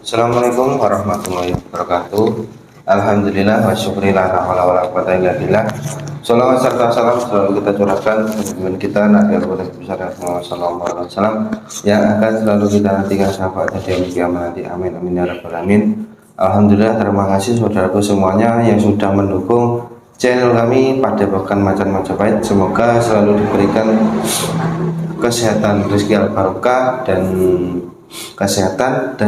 Assalamualaikum warahmatullahi wabarakatuh. Alhamdulillah wa syukurillah la haula wala quwata illa billah. Salawat serta salam selalu kita curahkan kepada kita Nabi besar Muhammad sallallahu alaihi wasallam yang akan selalu kita nantikan syafaatnya di hari kiamat nanti. Amin amin ya rabbal alamin. Alhamdulillah, terima kasih saudaraku semuanya yang sudah mendukung channel kami Padepokan Macan Majapahit. Semoga selalu diberikan kesehatan, rezeki al barokah dan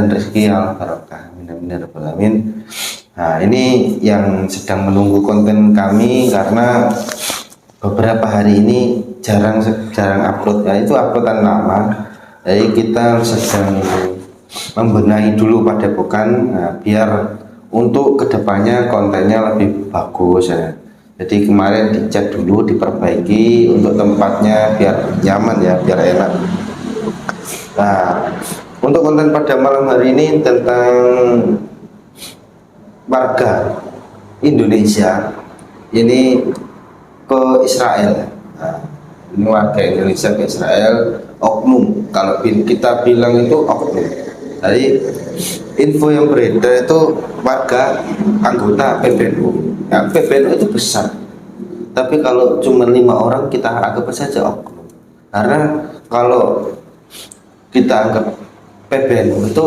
rezeki al barokah. Amin ya rabbal alamin. Nah, ini yang sedang menunggu konten kami karena beberapa hari ini jarang upload, ya itu uploadan lama. Jadi kita sedang membenahi dulu Padepokan, nah, biar untuk kedepannya kontennya lebih bagus ya. Jadi kemarin dicat dulu, diperbaiki untuk tempatnya biar nyaman ya, biar enak. Nah, untuk konten pada malam hari ini tentang warga Indonesia ini ke Israel. Nah, ini warga Indonesia ke Israel, oknum. Kalau kita bilang itu oknum. Jadi info yang beredar itu warga anggota PBNU. Nah, PBNU itu besar, tapi kalau cuma 5 orang kita anggap saja oknum. Karena kalau kita anggap PBNU itu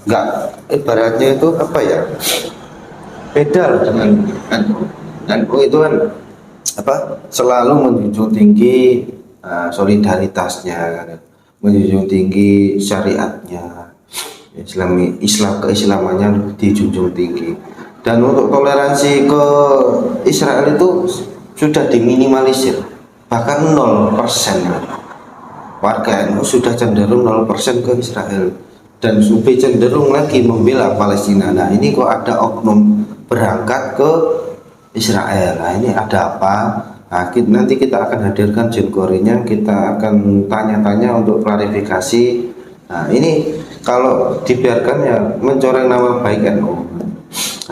enggak, ibaratnya itu apa ya, beda lah dengan NU itu kan apa, selalu menjunjung tinggi solidaritasnya kan, menjunjung tinggi syariatnya, Islam keislamannya dijunjung tinggi, dan untuk toleransi ke Israel itu sudah diminimalisir, bahkan 0%. Warga NU sudah cenderung 0% ke Israel dan lebih cenderung lagi membela Palestina. Nah, ini kok ada oknum berangkat ke Israel. Nah, ini ada apa? Nah, nanti kita akan hadirkan jenggorinya, kita akan tanya-tanya untuk klarifikasi. Nah, ini kalau dibiarkan ya mencoreng nama baik NU.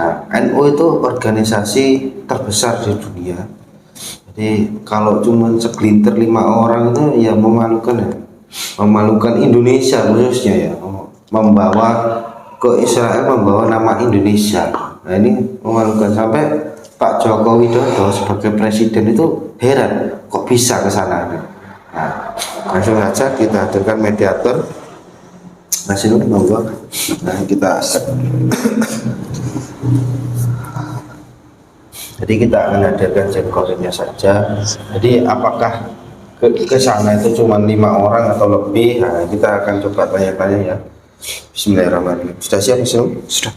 Nah, NU itu organisasi terbesar di dunia. Jadi kalau cuma segelintir 5 orang itu ya memalukan ya, memalukan Indonesia khususnya ya, membawa ke Israel, membawa nama Indonesia. Nah, ini memalukan, sampai Pak Joko Widodo sebagai presiden itu heran kok bisa ke sana. Nah, langsung saja kita hadirkan mediator. Masih monggo. Nah, kita jadi kita akan hadirkan jenggornya saja. Jadi apakah ke sana itu cuma 5 orang atau lebih? Nah, kita akan coba tanya-tanya ya. Bismillahirrahmanirrahim. Sudah siap, Sudah.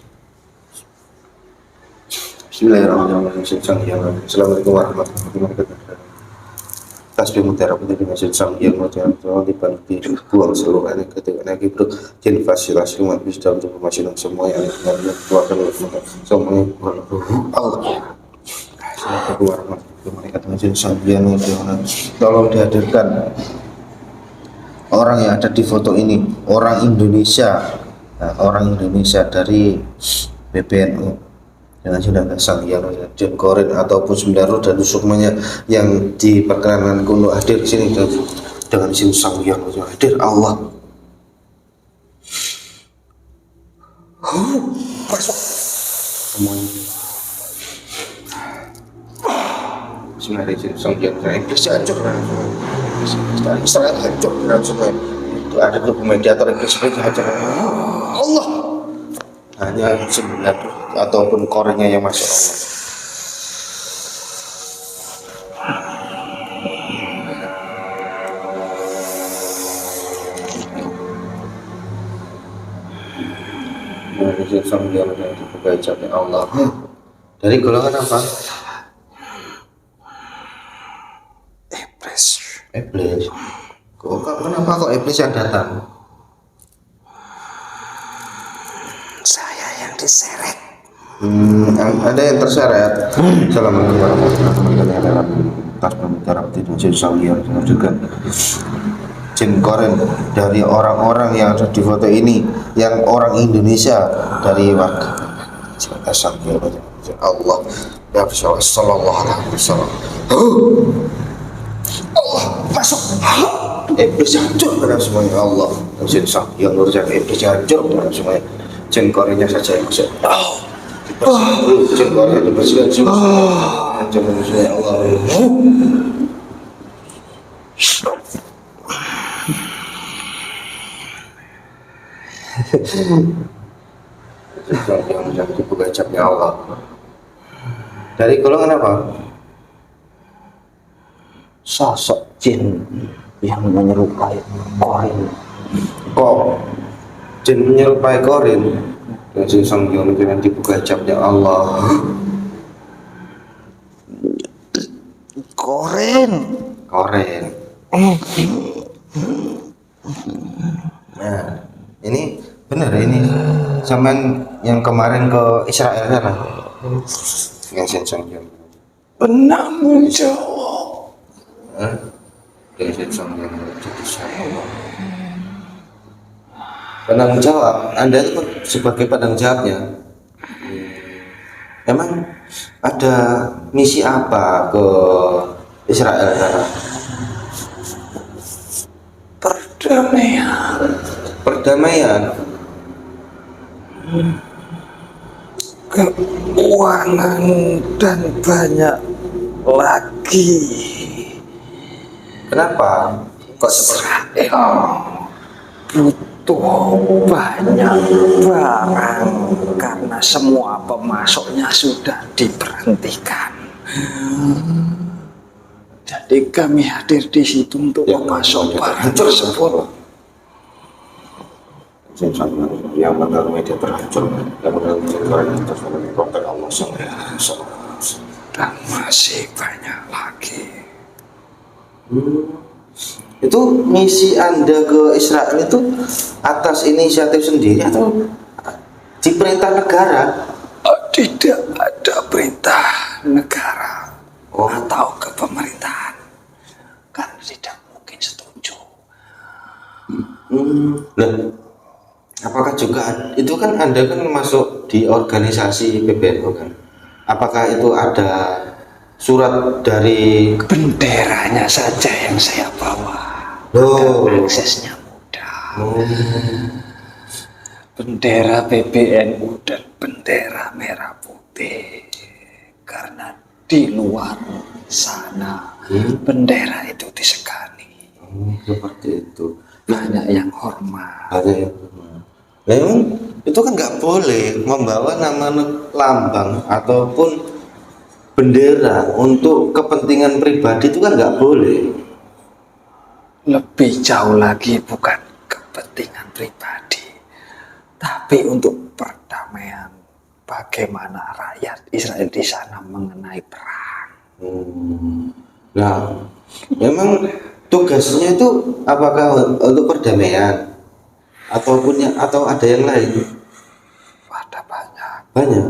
Bismillahirrahmanirrahim. Assalamualaikum warahmatullahi wabarakatuh. Tasbih mutiara putih di masjid sang yang mutiara dibantu buang seluruh anak ketika lagi bro jen fasilitasi umat bisa untuk masjid semua yang benar keluarkan oleh semuanya Allah. Assalamualaikum warahmatullahi wabarakatuh. Tolong dihadirkan orang yang ada di foto ini, orang Indonesia. Nah, orang Indonesia dari PBNU dengan sudah sang yang jengkorin ataupun sembilan dan sukmanya yang diperkenankan untuk hadir di sini dengan isim sang yang hadir Allah. Masuk semuanya. Bismillahirrahmanirrahim. Sang yang bisa hancur Israel hancur semua. Itu ada grup mediator yang seperti hancur Allah. Hanya 9 ataupun korenya yang masuk Allah. Dari golongan apa? Iblis. Kenapa kok iblis yang datang? Saya yang diseret. Ada yang terseret. Assalamualaikum warahmatullahi wabarakatuh. Juga jengkoren dari orang-orang yang ada di foto ini, yang orang Indonesia dari warga Allah ya sallallahu alaihi wasallam. Allah masuk. iblis hancur pada semuanya Allah. Jin Sanghyang urusan iblis hancur pada semuanya. Jin Korea saja yang bisa. Jin Korea dibersihkan semua. Hancur pada semuanya Allah. Yang dibuka hijabnya Allah. Dari golongan apa? Sosok jin yang menyerupai korin. Kok jin menyerupai korin? Dan Jin Sanghyang dengan dibuka hijabnya Allah. Korin. Koren. Nah, ini benar ini zaman yang kemarin ke Israel sana. Yang Jin Sanghyang. Benar menjawab. Dari Jin Sanghyang jadi siapa? Penanggung jawab, Anda itu sebagai penanggung jawabnya. Emang ada misi apa ke Israel sana? Perdamaian. Perdamaian. Keuangan dan banyak lagi. Kenapa? Kok seperti Israel butuh banyak barang karena semua pemasoknya sudah diberhentikan. Jadi kami hadir di situ untuk memasok barang tersebut. yang benar media terhancur, yang benar orang yang terfirman Prophet Allah SAW. Dan masih banyak lagi. Itu misi Anda ke Israel itu atas inisiatif sendiri atau diperintah negara? Tidak ada perintah negara atau kepemerintahan, karena tidak mungkin setuju. Nah, apakah juga itu kan Anda kan masuk di organisasi PBNU kan? Apakah itu ada surat dari Benderanya saja yang saya bawa. Aksesnya mudah. Bendera PBNU dan bendera merah putih. Karena di luar sana bendera itu disegani. Seperti itu. Banyak yang hormat. Ada yang memang itu kan nggak boleh membawa nama lambang ataupun bendera untuk kepentingan pribadi, itu kan nggak boleh. Lebih jauh lagi bukan kepentingan pribadi, tapi untuk perdamaian. Bagaimana rakyat Israel di sana mengenai perang. Nah, memang tugasnya itu apakah untuk perdamaian atau ada yang lain? Ada banyak. Banyak.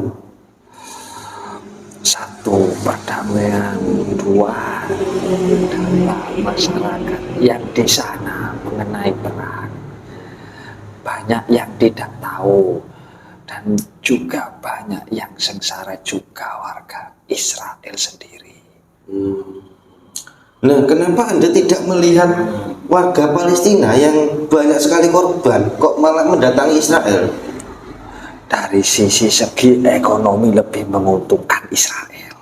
Satu, perdamaian. Dua, data masyarakat yang di sana mengenai perang. Banyak yang tidak tahu, dan juga banyak yang sengsara juga warga Israel sendiri. Nah, kenapa Anda tidak melihat warga Palestina yang banyak sekali korban, kok malah mendatangi Israel? Dari sisi ekonomi lebih menguntungkan Israel.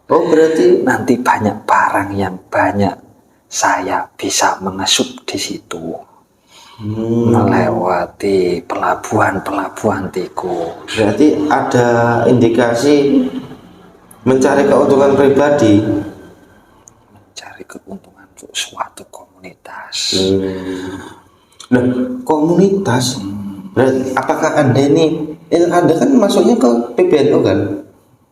Oh, berarti Nanti banyak barang yang banyak saya bisa mengesup di situ. Melewati pelabuhan-pelabuhan tikus. berarti ada indikasi mencari keuntungan pribadi. Mencari keuntungan untuk suatu komunitas. Nah, komunitas. Berarti apakah Anda ini Anda kan masuknya ke PBNU kan?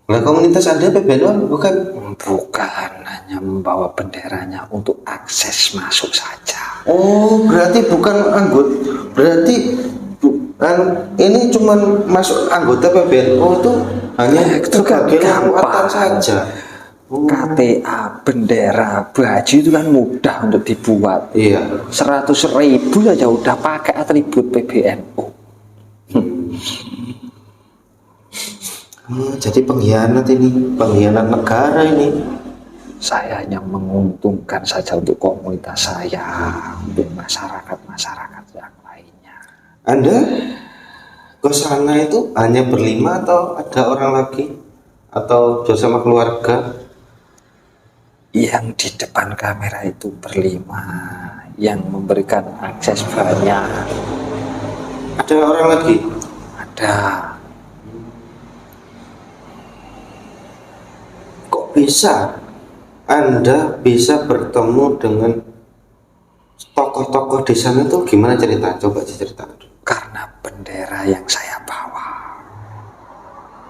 Nah, komunitas Anda PBNU bukan? Bukan, hanya membawa benderanya untuk akses masuk saja. Oh, berarti bukan anggota. Berarti ini cuman masuk anggota PBNU itu hanya Itu kan sebagai gampang lawatan saja. KTA, bendera, baju itu kan mudah untuk dibuat. Iya. 100.000 saja udah pakai atribut PBNU. Jadi pengkhianat ini, pengkhianat negara ini. Saya hanya menguntungkan saja untuk komunitas saya, untuk masyarakat-masyarakat yang lainnya. Anda ke sana itu hanya berlima atau ada orang lagi atau bersama keluarga? Yang di depan kamera itu berlima, yang memberikan akses banyak. Ada orang lagi? Ada. Kok bisa Anda bisa bertemu dengan tokoh-tokoh di sana tuh gimana cerita? Coba diceritakan. Karena bendera yang saya bawa.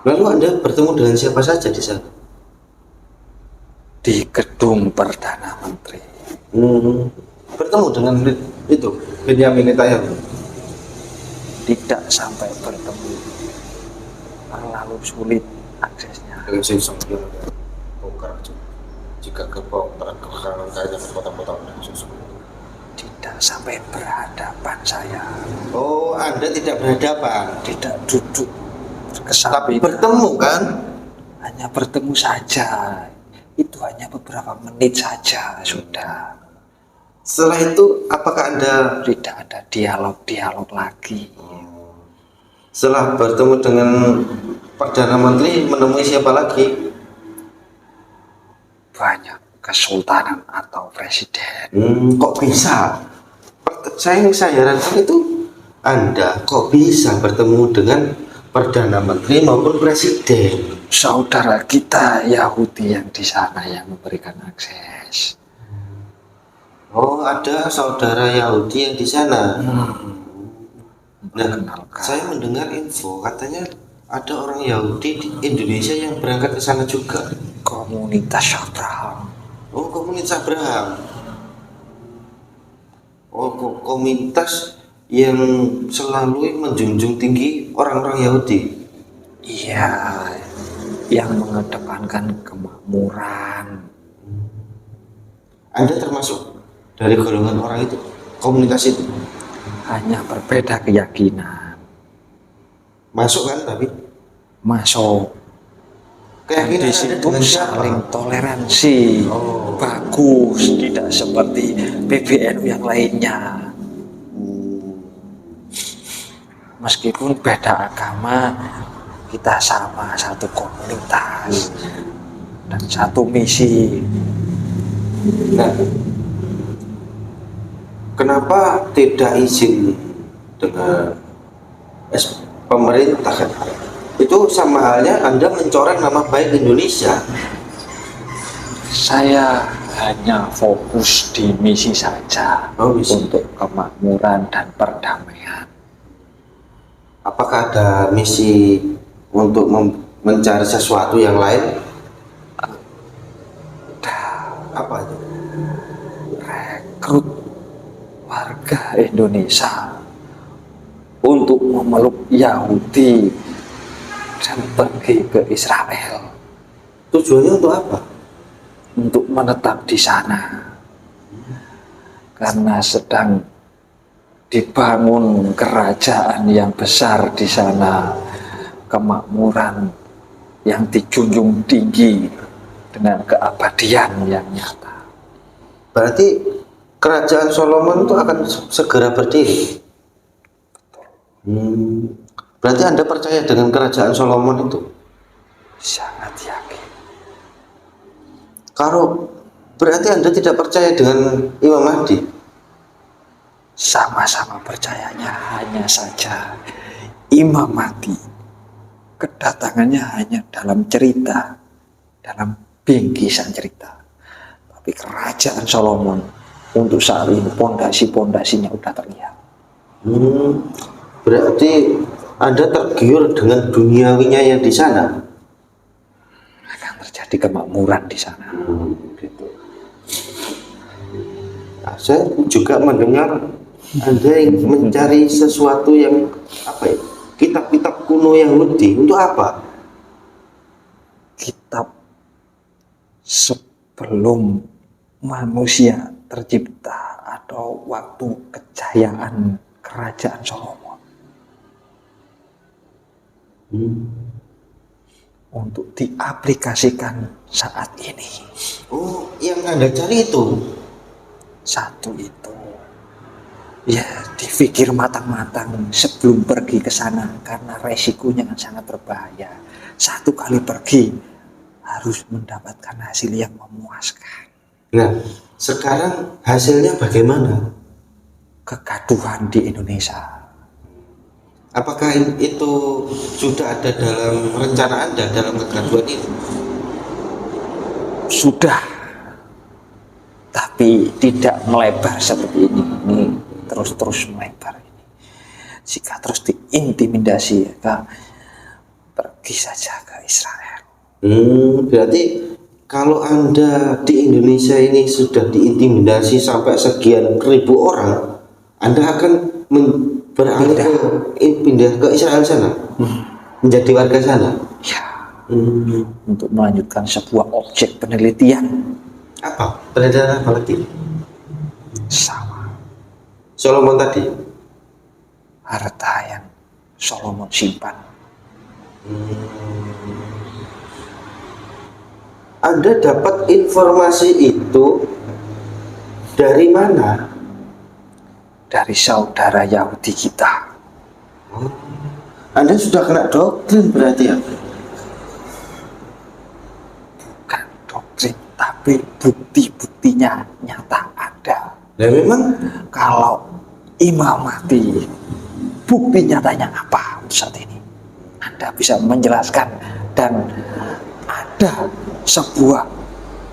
Lalu Anda bertemu dengan siapa saja di sana? Di gedung Perdana Menteri. Bertemu dengan itu Benyamin Netanyahu? Tidak sampai bertemu, terlalu sulit aksesnya. Dengan susah dia bongkar jika gerbong terang kayaknya berpotong-potong dan susah. Tidak sampai berhadapan saya. Oh, Anda tidak berhadapan, Tidak duduk tapi kesampingan. bertemu kan? Hanya bertemu saja. Itu hanya beberapa menit saja sudah. Setelah itu apakah Anda Tidak ada dialog-dialog lagi. setelah bertemu dengan Perdana Menteri menemui siapa lagi? Banyak kesultanan atau presiden. Kok bisa? Saya herankan itu Anda kok bisa bertemu dengan Perdana Menteri maupun Presiden? Saudara kita Yahudi yang di sana yang memberikan akses. Oh, ada saudara Yahudi yang di sana. Nah, Kenalkan. saya mendengar info katanya ada orang Yahudi di Indonesia yang berangkat ke sana juga. Komunitas Abraham. Oh, komunitas Abraham. Oh, komunitas yang selalu menjunjung tinggi orang-orang Yahudi. Iya, yang mengedepankan kemakmuran. Anda termasuk dari golongan orang itu, komunitas itu. Hanya berbeda keyakinan. Masuk kan tapi? Masuk. Keyakinan Di Anda situ dengan siapa? saling toleransi. Bagus, tidak seperti PBNU yang lainnya. Meskipun beda agama, kita sama satu komunitas dan satu misi. Nah, kenapa tidak izin dengan pemerintah kan? Itu sama halnya Anda mencoreng nama baik Indonesia. Saya hanya fokus di misi saja Oh, misi. untuk kemakmuran dan perdamaian. Apakah ada misi untuk mencari sesuatu yang lain? Apa itu? Rekrut warga Indonesia untuk memeluk Yahudi dan pergi ke Israel Tujuannya untuk apa? untuk menetap di sana karena sedang dibangun kerajaan yang besar di sana, kemakmuran yang dijunjung tinggi dengan keabadian yang nyata. Berarti kerajaan Solomon itu akan segera berdiri. Berarti Anda percaya dengan kerajaan Solomon itu? Sangat yakin. Kalau berarti Anda tidak percaya dengan Imam Mahdi? Sama-sama percayanya hanya saja Imam Mahdi kedatangannya hanya dalam cerita, dalam bingkisan cerita. Tapi kerajaan Solomon untuk saat ini pondasi-pondasinya udah terlihat. Berarti Anda tergiur dengan duniawinya yang di sana? Akan terjadi kemakmuran di sana. Gitu. Nah, saya juga mendengar Anda yang mencari sesuatu yang apa ya? Kitab-kitab kuno Yahudi untuk apa? Kitab sebelum manusia tercipta atau waktu kejayaan kerajaan Solomon. untuk diaplikasikan saat ini. Oh, yang Anda cari itu. Satu itu, ya dipikir matang-matang sebelum pergi ke sana karena resikonya sangat berbahaya. Satu kali pergi harus mendapatkan hasil yang memuaskan. Nah, sekarang hasilnya bagaimana? Kegaduhan di Indonesia. Apakah itu sudah ada dalam rencana Anda dalam kegaduhan ini? Sudah, tapi tidak melebar seperti ini. Ini terus melebar ini. Jika terus diintimidasi, pergi saja ke Israel. Berarti kalau Anda di Indonesia ini sudah diintimidasi sampai sekian ribu orang, Anda akan beralih pindah ke Israel sana, menjadi warga sana. Ya, untuk melanjutkan sebuah objek penelitian. Apa? Penelitian apa lagi? Sama Solomon tadi. harta yang Solomon simpan. Anda dapat informasi itu dari mana? Dari saudara Yahudi kita. Anda sudah kena doktrin berarti ya? Bukan doktrin, tapi bukti-buktinya nyata ada. Nah memang Kalau imam mati, bukti nyatanya apa saat ini? Anda bisa menjelaskan dan ada sebuah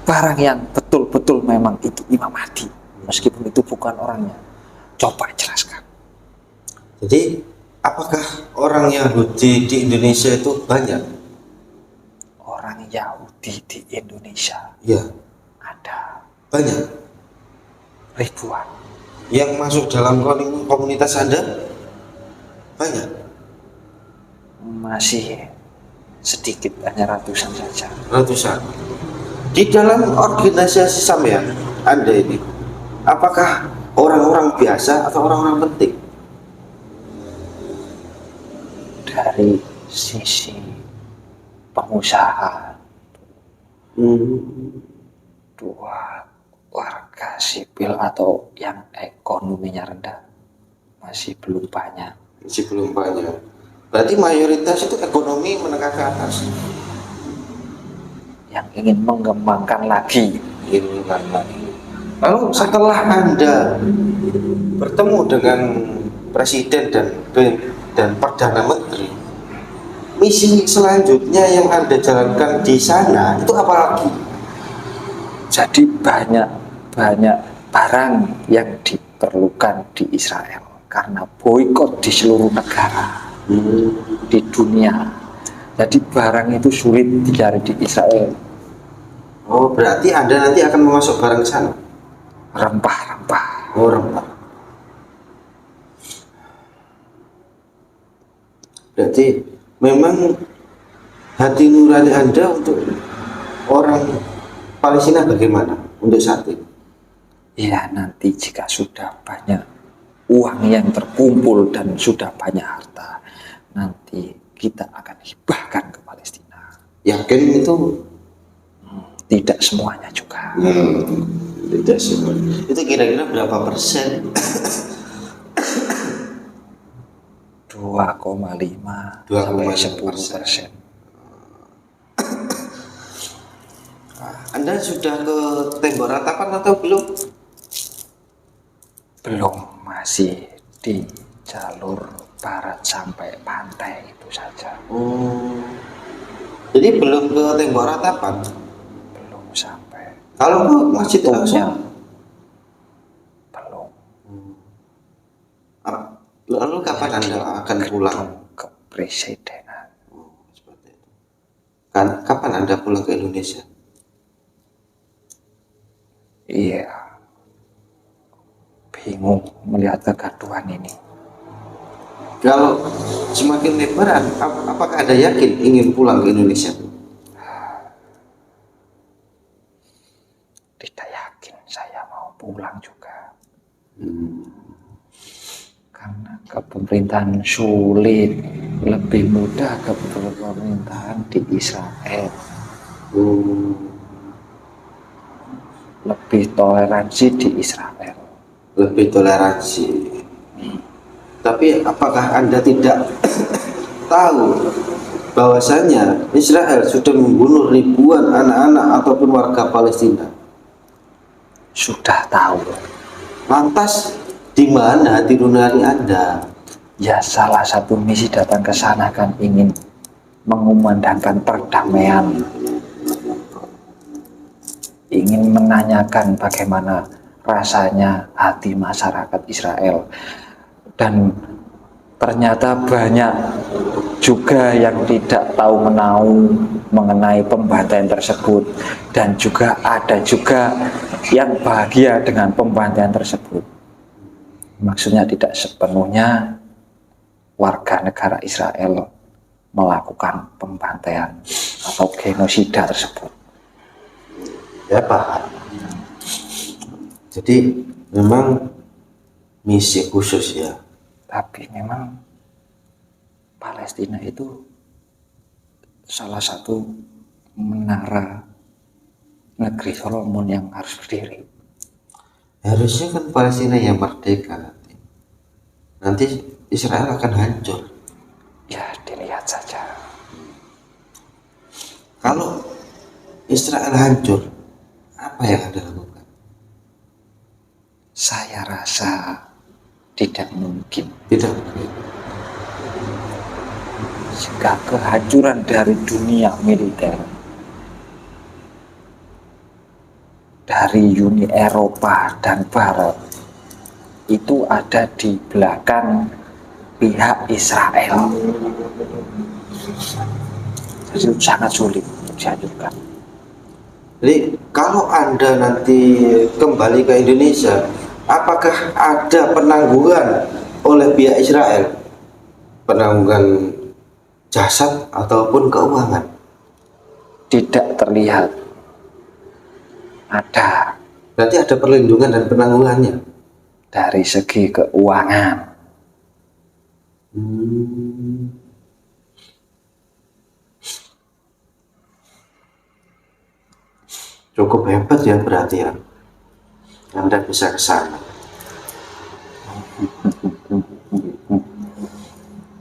barang yang betul-betul memang itu imam mati, meskipun itu bukan orangnya. Coba jelaskan. jadi apakah orang Yahudi di Indonesia itu banyak? Orang Yahudi di Indonesia Ya, ada banyak. ribuan. Yang masuk dalam komunitas Anda banyak. Masih sedikit, hanya ratusan saja. Ratusan. Di dalam organisasi sampean Anda ini, apakah orang-orang biasa atau orang-orang penting? Dari sisi pengusaha, dua warga sipil atau yang ekonominya rendah masih belum banyak. Masih belum banyak. Berarti mayoritas itu ekonomi menengah ke atas. Yang ingin mengembangkan lagi. Lalu setelah Anda bertemu dengan Presiden dan Perdana Menteri, misi selanjutnya yang Anda jalankan di sana itu apa lagi? Jadi banyak barang yang diperlukan di Israel karena boikot di seluruh negara di dunia. Jadi barang itu sulit dicari di Israel. Oh, berarti Anda nanti akan memasuk barang ke sana? Rempah-rempah. Oh, rempah. Berarti memang hati nurani Anda untuk orang Palestina bagaimana untuk saat ini? Ya, nanti jika sudah banyak uang yang terkumpul dan sudah banyak harta, nanti kita akan hibahkan ke Palestina. Yakin itu? Tidak semuanya juga. Tidak semua. Itu kira-kira berapa persen? 2,5 sampai 10%. Anda sudah ke Tembok Ratapan atau belum? Belum, masih di jalur barat sampai pantai itu saja. Jadi belum ke Tembok Ratapan? Belum sampai. Kalau ke Masjid Al-Aqsa? Belum. Lalu kapan Anda akan pulang? Ke Presidenan. Seperti itu. Kapan Anda pulang ke Indonesia? Iya. Bingung melihat kegaduhan ini. Kalau semakin lebaran, apakah Anda yakin ingin pulang ke Indonesia? Tidak yakin saya mau pulang juga. Karena kepemerintahan sulit, lebih mudah pemerintahan di Israel Hmm, lebih toleransi di Israel. lebih toleransi. Tapi apakah Anda tidak tahu bahwasanya Israel sudah membunuh ribuan anak-anak ataupun warga Palestina? Sudah tahu. Lantas di mana hati nurani Anda? Ya, salah satu misi datang ke sana kan ingin mengumandangkan perdamaian, ingin menanyakan bagaimana rasanya hati masyarakat Israel. Dan ternyata banyak juga yang tidak tahu menahu mengenai pembantaian tersebut, dan juga ada juga yang bahagia dengan pembantaian tersebut. Maksudnya tidak sepenuhnya warga negara Israel melakukan pembantaian atau genosida tersebut. Ya paham. Jadi memang misi khusus ya. Tapi memang Palestina itu salah satu menara negeri Solomon yang harus berdiri. Harusnya kan Palestina yang merdeka nanti. Nanti Israel akan hancur. Ya, dilihat saja. Kalau Israel hancur, apa yang Anda lakukan? Saya rasa tidak mungkin Tidak. jika kehancuran dari dunia militer, dari Uni Eropa dan Barat, itu ada di belakang pihak Israel. Jadi sangat sulit untuk dihancurkan. Jadi kalau Anda nanti kembali ke Indonesia, apakah ada penanggungan oleh pihak Israel? Penanggungan jasad ataupun keuangan? Tidak terlihat ada Berarti ada perlindungan dan penanggungannya. dari segi keuangan. Cukup hebat ya berarti ya. Anda bisa ke sana.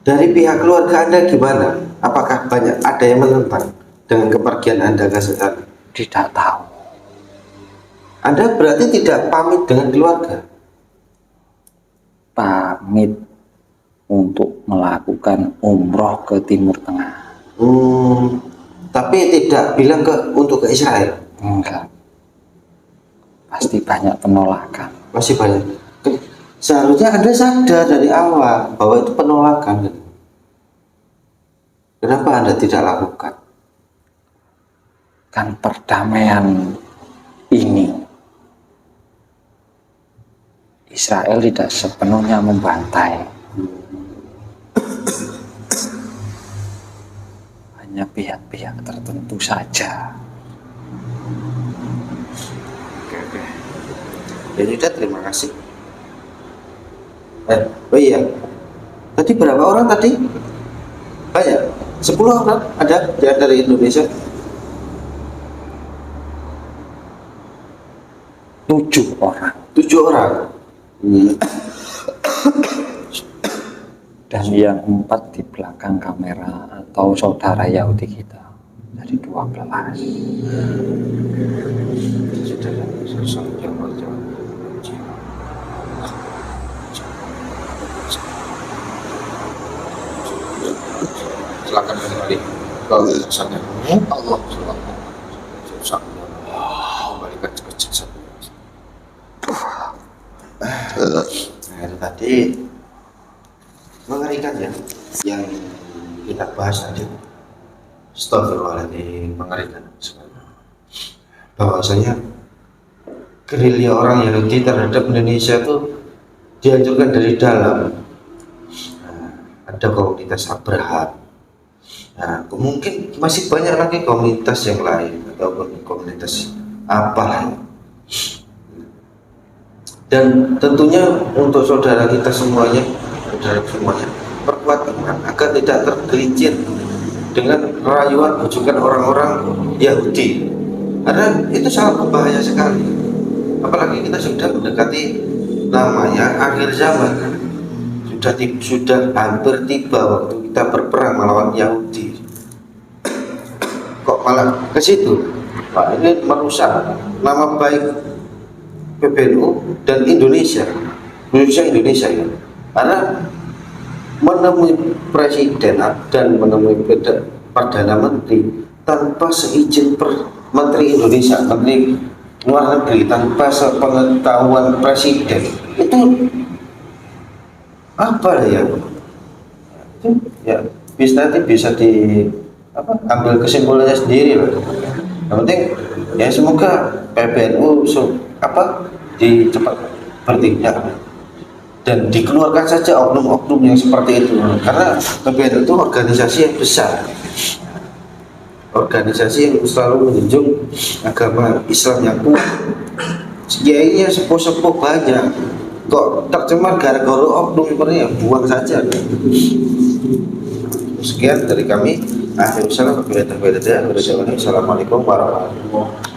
Dari pihak keluarga Anda gimana? Apakah ada yang menentang dengan kepergian Anda ke sana? Tidak tahu. Anda berarti tidak pamit dengan keluarga? Pamit untuk melakukan umroh ke Timur Tengah. Tapi tidak bilang untuk ke Israel? Enggak. Pasti banyak penolakan. Masih banyak. Seharusnya Anda sadar dari awal bahwa itu penolakan. Kenapa Anda tidak lakukan? Kan perdamaian ini Israel tidak sepenuhnya membantai. Hanya pihak-pihak tertentu saja. Oke. Ya sudah, terima kasih. Oh iya. Tadi berapa orang tadi? Banyak. 10 orang ada dari Indonesia. 7 orang. 7 orang. Dan yang 4 di belakang kamera atau saudara Yahudi kita. Jadi 12. Silakan kembali ke sana. Allah kembalikan ke jasad. Nah, itu tadi mengerikan ya yang kita bahas tadi. Astagfirullahaladzim, mengerikan sekali. Bahwasanya gerilya orang Yahudi terhadap Indonesia itu dihancurkan dari dalam. Ada komunitas Abraham. Nah, mungkin masih banyak lagi komunitas yang lain ataupun komunitas apalah. Dan tentunya untuk saudara kita semuanya, perkuat iman agar tidak tergelincir dengan rayuan bujukan orang-orang Yahudi, karena itu sangat berbahaya sekali. Apalagi kita sudah mendekati namanya akhir zaman, sudah hampir tiba waktu kita berperang melawan Yahudi. Kok malah ke situ? Pak, ini merusak nama baik PBNU dan Indonesia, khususnya Indonesia ya. Karena menemui presiden dan menemui perdana menteri tanpa seizin menteri Indonesia, menteri luar negeri, tanpa sepengetahuan presiden, itu apa ya? Ya bisa ambil kesimpulannya sendiri lah. Yang penting ya semoga PBNU cepat bertindak dan dikeluarkan saja oknum-oknum yang seperti itu, karena PBNU itu organisasi yang besar, organisasi yang selalu menjunjung agama Islam yang kuat. Kiainya sepuh-sepuh banyak, kok tercemar gara-gara oknum seperti ini, buang saja. Sekian dari kami. Assalamualaikum warahmatullahi wabarakatuh.